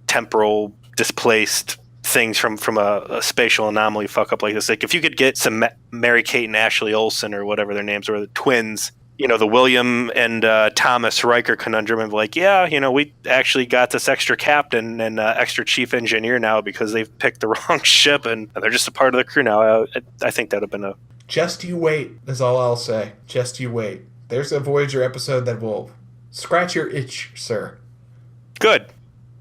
temporal displaced things from a spatial anomaly fuck up like this. Like, if you could get some Mary Kate and Ashley Olsen, or whatever their names were, the twins, the William and Thomas Riker conundrum of like, we actually got this extra captain and extra chief engineer now because they've picked the wrong ship and they're just a part of the crew now. I think that would have been a... Just you wait, is all I'll say. Just you wait. There's a Voyager episode that will scratch your itch, sir. Good.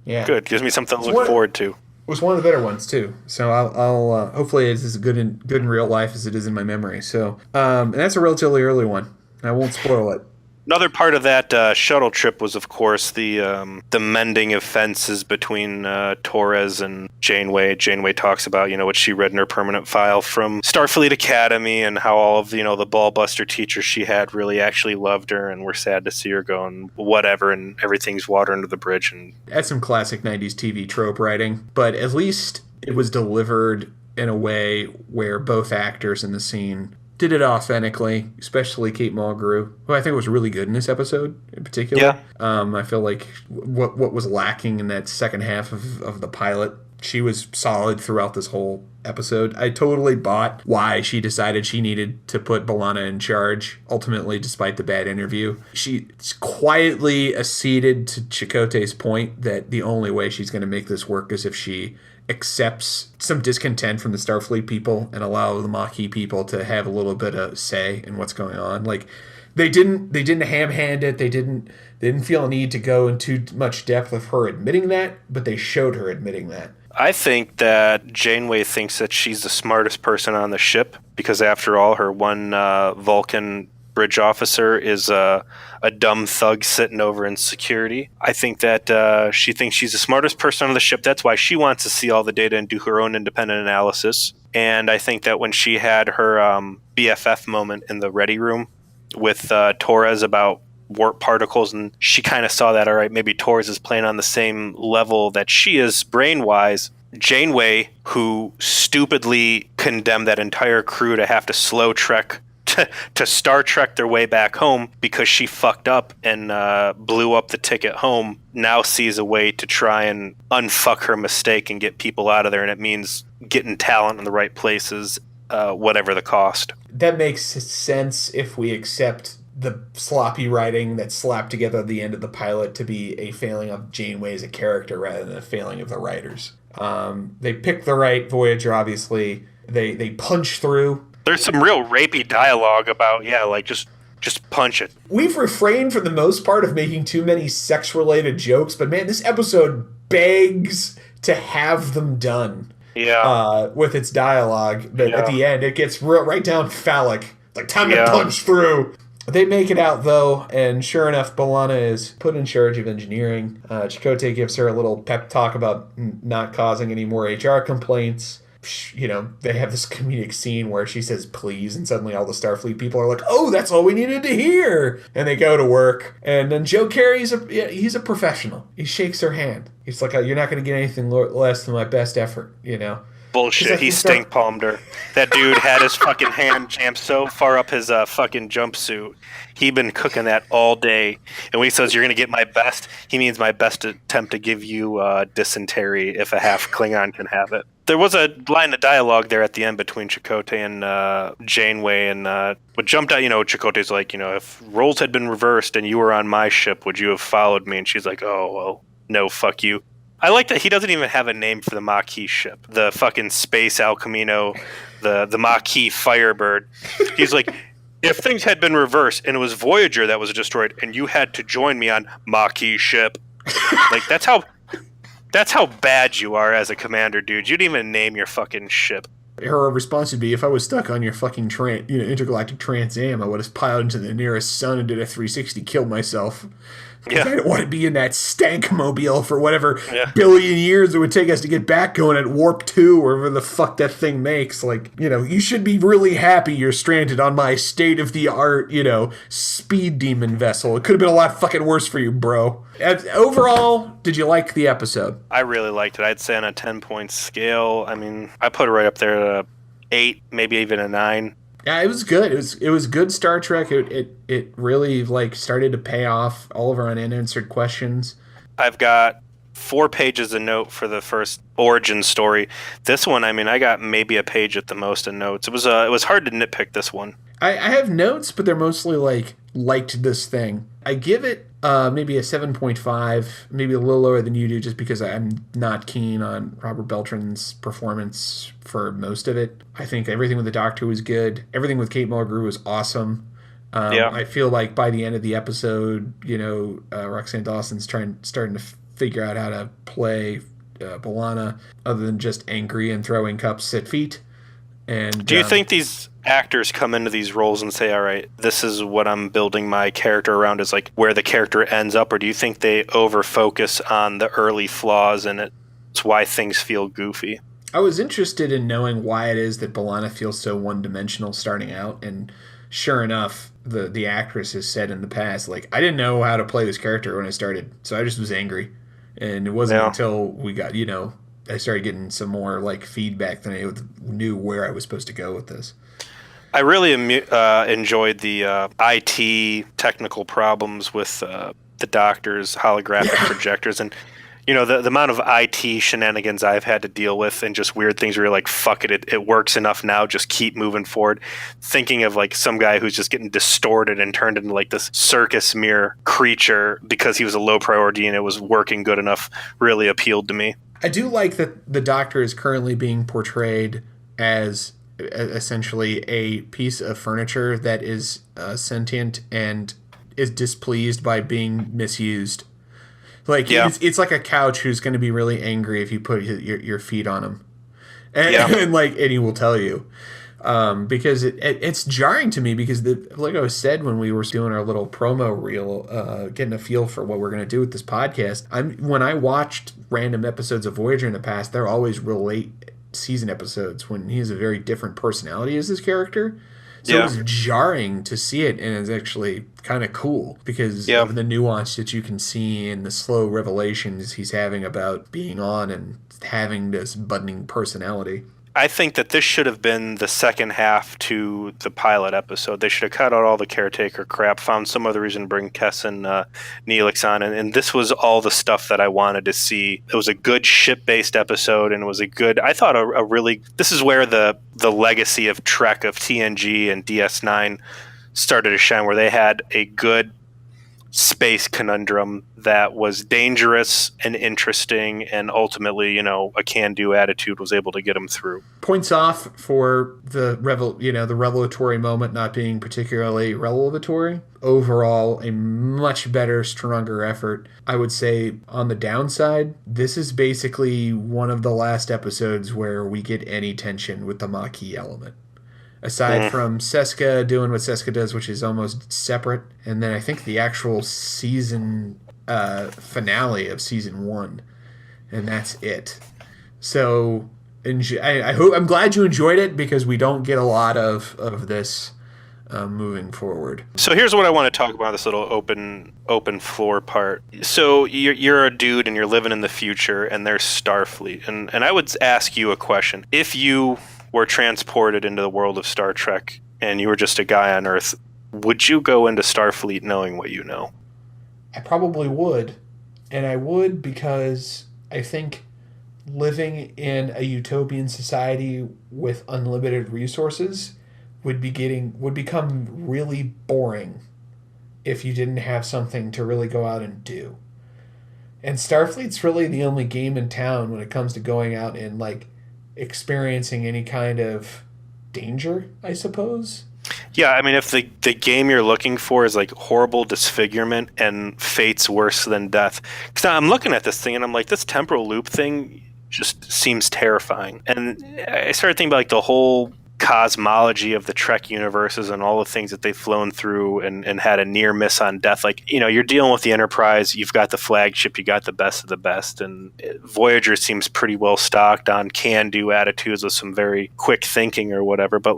Yeah. Good. Gives me something to look forward to. It was one of the better ones, too. So I'll hopefully it's as good in real life as it is in my memory. So, and that's a relatively early one. I won't spoil it. Another part of that shuttle trip was, of course, the mending of fences between Torres and Janeway. Janeway talks about, what she read in her permanent file from Starfleet Academy, and how all of, the ballbuster teachers she had really actually loved her and were sad to see her go and whatever, and everything's water under the bridge. And that's some classic 90s TV trope writing, but at least it was delivered in a way where both actors in the scene did it authentically, especially Kate Mulgrew, who I think was really good in this episode in particular. Yeah. I feel like what was lacking in that second half of the pilot, she was solid throughout this whole episode. I totally bought why she decided she needed to put B'Elanna in charge, ultimately, despite the bad interview. She's quietly acceded to Chakotay's point that the only way she's going to make this work is if she accepts some discontent from the Starfleet people and allow the Maquis people to have a little bit of say in what's going on. Like, they didn't ham-hand it. They didn't feel a need to go into too much depth of her admitting that, but they showed her admitting that. I think that Janeway thinks that she's the smartest person on the ship because, after all, her one Vulcan bridge officer is a dumb thug sitting over in security. I think that she thinks she's the smartest person on the ship. That's why she wants to see all the data and do her own independent analysis. And I think that when she had her BFF moment in the ready room with Torres about warp particles, and she kind of saw that, all right, maybe Torres is playing on the same level that she is brain-wise. Janeway, who stupidly condemned that entire crew to have to slow trek to Star Trek their way back home because she fucked up and blew up the ticket home, now sees a way to try and unfuck her mistake and get people out of there, and it means getting talent in the right places, whatever the cost. That makes sense if we accept the sloppy writing that slapped together at the end of the pilot to be a failing of Janeway as a character rather than a failing of the writers. They picked the right Voyager, obviously. They punch through. There's some real rapey dialogue about, just Just punch it. We've refrained for the most part of making too many sex-related jokes, but man, this episode begs to have them done. Yeah. With its dialogue. But at the end, it gets right down phallic. Like, time to punch through. They make it out, though, and sure enough, B'Elanna is put in charge of engineering. Chakotay gives her a little pep talk about not causing any more HR complaints. You know, they have this comedic scene where she says please, and suddenly all the Starfleet people are like, oh, that's all we needed to hear. And they go to work. And then Joe Carey's he's a professional. He shakes her hand. He's like, you're not going to get anything less than my best effort, you know? Bullshit. He stink palmed her. That dude had his fucking hand jammed so far up his fucking jumpsuit. He'd been cooking that all day. And when he says you're going to get my best, he means my best attempt to give you dysentery if a half Klingon can have it. There was a line of dialogue there at the end between Chakotay and Janeway, and what jumped out, you know, Chakotay's like, you know, if roles had been reversed and you were on my ship, would you have followed me? And she's like, oh, well, no, fuck you. I like that he doesn't even have a name for the Maquis ship. The fucking Space El Camino, the Maquis Firebird. He's like, if things had been reversed and it was Voyager that was destroyed and you had to join me on Maquis ship, like, that's how bad you are as a commander, dude. You didn't even name your fucking ship. Her response would be, if I was stuck on your fucking intergalactic Trans Am, I would have piled into the nearest sun and did a 360, killed myself. Because I don't want to be in that stank mobile for whatever billion years it would take us to get back going at Warp 2, or whatever the fuck that thing makes. Like, you know, you should be really happy you're stranded on my state-of-the-art, you know, speed demon vessel. It could have been a lot fucking worse for you, bro. Overall, did you like the episode? I really liked it. I'd say on a 10-point scale, I mean, I put it right up there at a 8, maybe even a 9. Yeah, it was good. It was good Star Trek. It really like started to pay off all of our unanswered questions. I've got 4 pages of note for the first origin story. This one, I mean, I got maybe a page at the most of notes. It was hard to nitpick this one. I have notes, but they're mostly like liked this thing. I give it maybe a 7.5, maybe a little lower than you do, just because I'm not keen on Robert Beltran's performance for most of it. I think everything with the Doctor was good. Everything with Kate Mulgrew was awesome. I feel like by the end of the episode, you know, Roxanne Dawson's starting to figure out how to play B'Elanna other than just angry and throwing cups at feet. And do you think these actors come into these roles and say, all right, this is what I'm building my character around, is like where the character ends up? Or do you think they over focus on the early flaws and it's why things feel goofy? I was interested in knowing why it is that B'Elanna feels so one-dimensional starting out, and sure enough, the actress has said in the past, like, I didn't know how to play this character when I started, so I just was angry. And it wasn't until we got, you know, I started getting some more like feedback than I knew where I was supposed to go with this. I really enjoyed the IT technical problems with the Doctor's holographic projectors, and you know the amount of IT shenanigans I've had to deal with, and just weird things where you're like, fuck it works enough now, just keep moving forward. Thinking of like some guy who's just getting distorted and turned into like this circus mirror creature because he was a low priority and it was working good enough really appealed to me. I do like that the Doctor is currently being portrayed as essentially a piece of furniture that is sentient and is displeased by being misused. Like, it's like a couch who's going to be really angry if you put your feet on him. And he will tell you. Because it's jarring to me because, like I said when we were doing our little promo reel, getting a feel for what we're going to do with this podcast, when I watched random episodes of Voyager in the past, they're always real late season episodes when he has a very different personality as his character. So it was jarring to see it, and it's actually kind of cool because of the nuance that you can see and the slow revelations he's having about being on and having this budding personality. I think that this should have been the second half to the pilot episode. They should have cut out all the caretaker crap, found some other reason to bring Kes and Neelix on, and this was all the stuff that I wanted to see. It was a good ship-based episode, and it was I thought a really, this is where the legacy of Trek, of TNG and DS9 started to shine, where they had a good space conundrum that was dangerous and interesting, and ultimately, a can-do attitude was able to get him through. Points off for the revelatory moment not being particularly revelatory. Overall, a much better, stronger effort. I would say on the downside, this is basically one of the last episodes where we get any tension with the Maquis element. Aside from Seska doing what Seska does, which is almost separate. And then I think the actual season finale of season 1. And that's it. So I'm glad you enjoyed it, because we don't get a lot of this moving forward. So here's what I want to talk about, this little open floor part. So you're a dude and you're living in the future, and there's Starfleet. And I would ask you a question. If you were transported into the world of Star Trek and you were just a guy on Earth, would you go into Starfleet knowing what you know? I probably would. And I would because I think living in a utopian society with unlimited resources would become really boring if you didn't have something to really go out and do. And Starfleet's really the only game in town when it comes to going out and experiencing any kind of danger, I suppose. Yeah, I mean, if the game you're looking for is horrible disfigurement and fate's worse than death. Because I'm looking at this thing and I'm like, this temporal loop thing just seems terrifying. And I started thinking about the whole cosmology of the Trek universes and all the things that they've flown through and had a near miss on death. You're dealing with the Enterprise, you've got the flagship, you got the best of the best, and Voyager seems pretty well stocked on can-do attitudes with some very quick thinking or whatever, but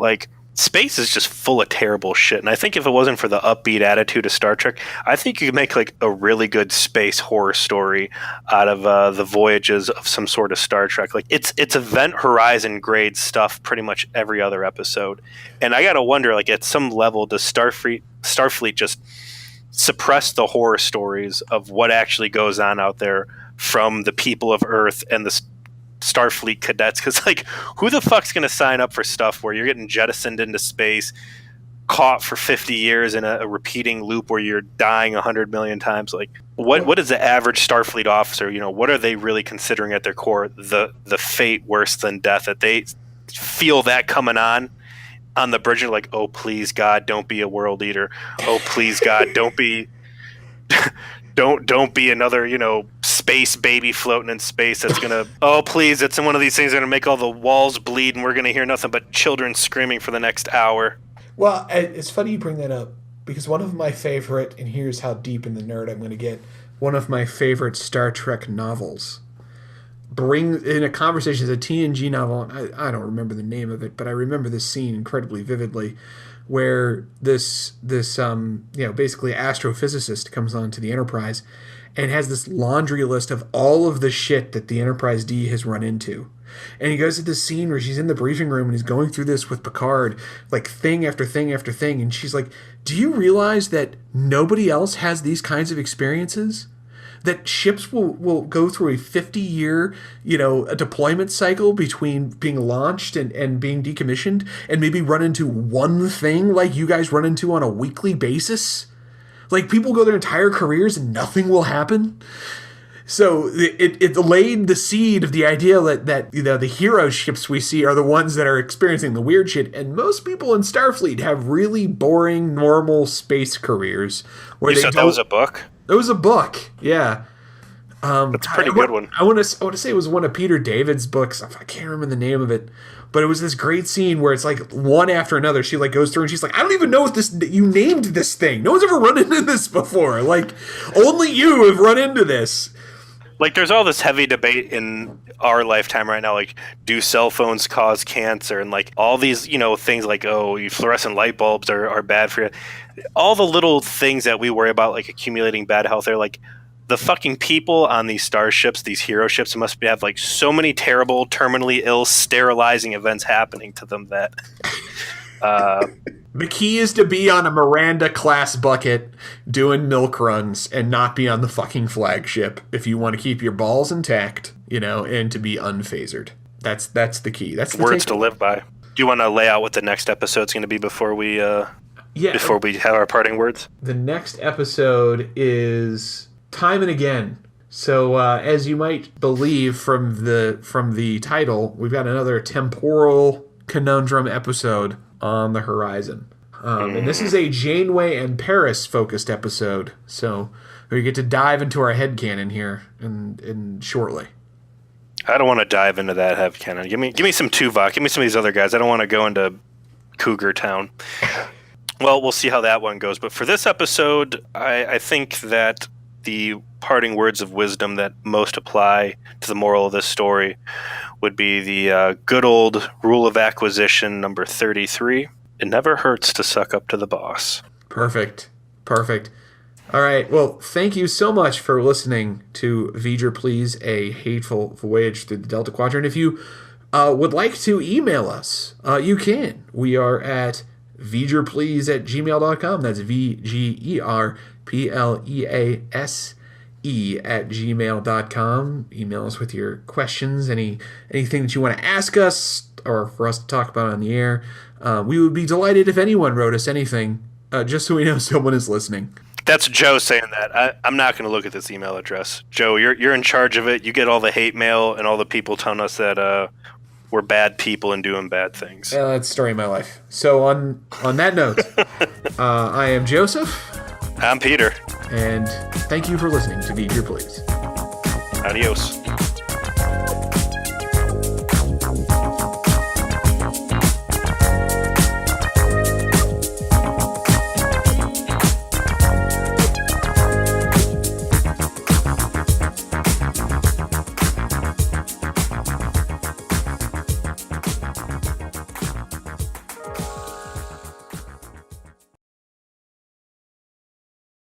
space is just full of terrible shit. And I think if it wasn't for the upbeat attitude of Star Trek, I think you could make a really good space horror story out of the voyages of some sort of Star Trek. It's Event Horizon grade stuff pretty much every other episode. And I gotta wonder, at some level, does Starfleet just suppress the horror stories of what actually goes on out there from the people of Earth and the Starfleet cadets? Because who the fuck's gonna sign up for stuff where you're getting jettisoned into space, caught for 50 years in a repeating loop where you're dying 100 million times? What is the average Starfleet officer, what are they really considering at their core? The fate worse than death, that they feel that coming on the bridge, and oh please God, don't be a world eater. Oh please God, don't be don't be another, space baby floating in space that's gonna oh please, it's one of these things that are gonna make all the walls bleed and we're gonna hear nothing but children screaming for the next hour. Well, it's funny you bring that up, because one of my favorite, and here's how deep in the nerd I'm going to get, one of my favorite Star Trek novels bring in a conversation, it's a TNG novel, and I don't remember the name of it, but I remember this scene incredibly vividly, where this basically astrophysicist comes on to the Enterprise and has this laundry list of all of the shit that the Enterprise D has run into. And he goes to this scene where she's in the briefing room and he's going through this with Picard, thing after thing after thing. And she's like, do you realize that nobody else has these kinds of experiences? That ships will go through a 50-year, a deployment cycle between being launched and being decommissioned, and maybe run into one thing like you guys run into on a weekly basis? People go their entire careers and nothing will happen? So it laid the seed of the idea that the hero ships we see are the ones that are experiencing the weird shit, and most people in Starfleet have really boring, normal space careers. You said that was a book? It was a book, yeah. That's a pretty good one. I want to say it was one of Peter David's books. I can't remember the name of it, but it was this great scene where it's one after another. She goes through and she's like, I don't even know if you named this thing. No one's ever run into this before. Only you have run into this. There's all this heavy debate in our lifetime right now, do cell phones cause cancer? And all these, things fluorescent light bulbs are bad for you. All the little things that we worry about, accumulating bad health, are the fucking people on these starships, these hero ships, must have so many terrible, terminally ill, sterilizing events happening to them that... The key is to be on a Miranda-class bucket doing milk runs and not be on the fucking flagship if you want to keep your balls intact, and to be unphasered. That's the key. That's the words to live by. Do you want to lay out what the next episode's going to be before we Yeah. Before we have our parting words? The next episode is Time and Again. So, as you might believe from the title, we've got another temporal conundrum episode on the horizon. And this is a Janeway and Paris focused episode. So we get to dive into our headcanon here in shortly. I don't want to dive into that headcanon. Give me some Tuvok. Give me some of these other guys. I don't want to go into Cougar Town. Well, we'll see how that one goes. But for this episode, I think that the parting words of wisdom that most apply to the moral of this story would be the good old rule of acquisition number 33. It never hurts to suck up to the boss. Perfect. All right. Well, thank you so much for listening to Voyager, Please, A Hateful Voyage Through the Delta Quadrant. If you would like to email us, you can. We are at VoyagerPlease@gmail.com. That's VGERPLEASE@gmail.com. Email us with your questions, anything that you want to ask us or for us to talk about on the air. We would be delighted if anyone wrote us anything, just so we know someone is listening. That's Joe saying that. I'm not going to look at this email address. Joe, you're in charge of it. You get all the hate mail and all the people telling us that we're bad people and doing bad things. That's the story of my life. So on that note, I am Joseph. I'm Peter. And thank you for listening to Voyager, Please. Adios.